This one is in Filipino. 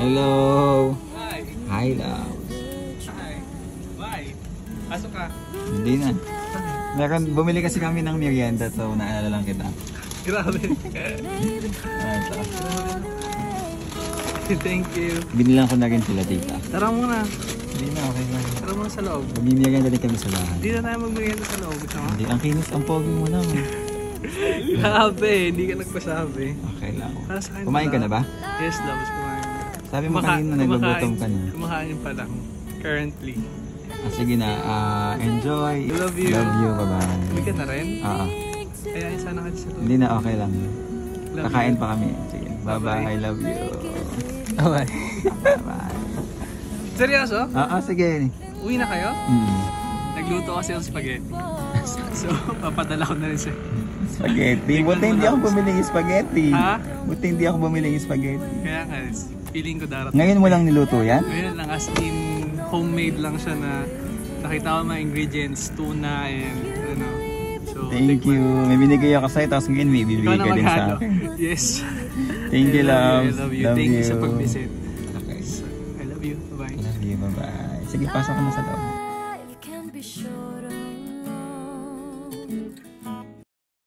Hello. Hi. Hi, love. Hi. Bye. Pasok ka. Hindi na. Bumili kasi kami ng merienda, so naalala lang kita. Grabe. Ito. Thank you. Binilang ko na rin sila, tita. Tara muna. Hindi na, okay lang. Tara muna sa loob. Magmimerienda din kami sa bahay. Hindi na tayo magmerienda sa loob. Gusto mo? Hindi, ang kinis, ang pogi mo naman. Grabe, hindi ka nagpasabi. Okay lang. Para sa akin Kumain ka na ba? Yes, loves, kumain na. Sabi mo kanina nagbagutom ka na. Kumakain pa lang. Currently. Sige na, enjoy. Love you. Love you, bye-bye. Uwi ka na rin? Oo. Kaya sana ka sa loob. Hindi na, okay lang. Love Kakain you. pa kami. Sige, bye-bye. I love you. Bye. Bye-bye. Seryoso? Oo, sige. Uwi na kayo? Nagluto kasi ng spaghetti. So, papadala ko na rin sa'yo. Spaghetti? Buti hindi ako bumili ng spaghetti. Ha? Buti hindi ako bumili ng spaghetti. Kaya nga, feeling ko darating. Ngayon mo lang niluto yan? Ngayon lang, as in, homemade lang siya na nakita ko mga ingredients, tuna and ano. So, Thank you. May binigay ako sa'yo, tapos ngayon may Ikaw bibigay na ka din sa maghalo. akin. Yes. Thank you, love. I love you. Thank you sa pag-visit. Okay. I love you. Bye-bye. I love you. Bye-bye. Sige, pasok ka na sa loob. You can be sure of love.